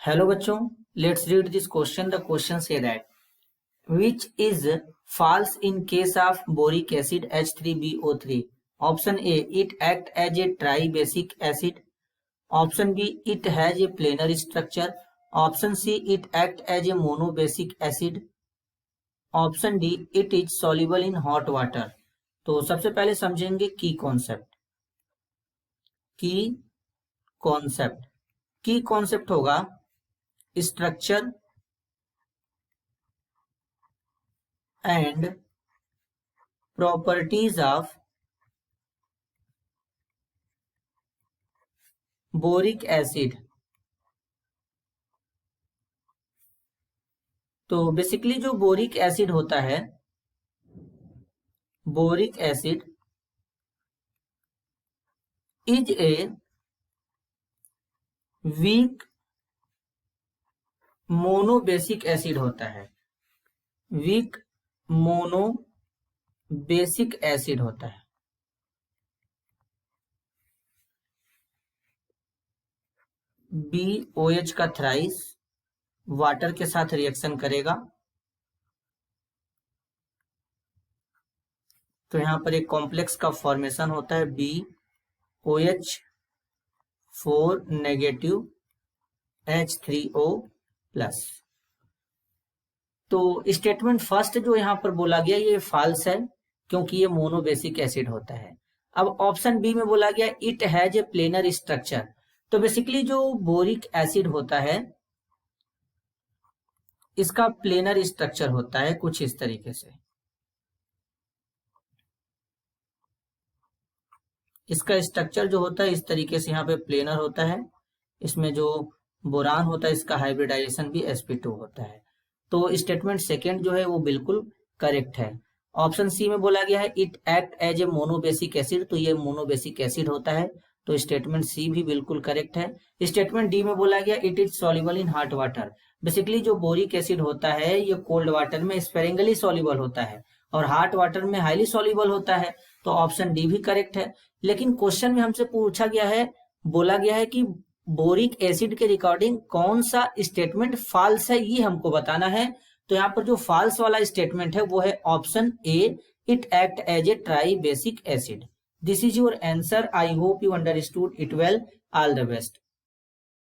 Hello बच्चों, let's read this question. The question say that which is false in case of boric acid H3BO3? Option A, it act as a tri-basic acid. Option B, it has a planar structure. Option C, it act as a monobasic acid. Option D, it is soluble in hot water. तो सबसे पहले समझेंगे की concept होगा structure and properties of boric acid। तो basically जो boric acid होता है, boric acid is a weak monobasic acid होता है, वीक मोनो बेसिक एसिड होता है। BOH का थ्राइस वाटर के साथ रिएक्शन करेगा तो यहां पर एक कॉम्प्लेक्स का फॉर्मेशन होता है BOH4 नेगेटिव H3O प्लस। तो स्टेटमेंट फर्स्ट जो यहां पर बोला गया ये फॉल्स है क्योंकि ये मोनोबेसिक एसिड होता है। अब ऑप्शन बी में बोला गया it has a planar structure. तो बेसिकली जो बोरिक एसिड होता है इसका प्लेनर स्ट्रक्चर होता है कुछ इस तरीके से। इसका स्ट्रक्चर जो होता है इस तरीके से यहाँ पे प्लेनर होता है। इसमें जो बोरान होता है इसका हाइब्रिडाइजेशन भी sp2 होता है। तो स्टेटमेंट सेकेंड जो है वो बिल्कुल करेक्ट है। ऑप्शन सी में बोला गया है it act as a monobasic acid, तो ये मोनोबेसिक एसिड होता है, तो स्टेटमेंट सी भी बिल्कुल करेक्ट है। स्टेटमेंट डी में बोला गया it is soluble in hot water. Basically जो बोरिक एसिड होता है ये कोल्ड वाटर में स्पेरेंगली सॉल्युबल होता है और हॉट वाटर में हाईली सॉल्युबल होता है, तो ऑप्शन डी भी करेक्ट है। लेकिन क्वेश्चन में हमसे पूछा गया है, बोला गया है कि बोरिक एसिड के रिकॉर्डिंग कौन सा स्टेटमेंट फॉल्स है ये हमको बताना है। तो यहाँ पर जो फॉल्स वाला स्टेटमेंट है वो है option A, it act as a tribasic acid. This is your answer. I hope you understood it well. All the best.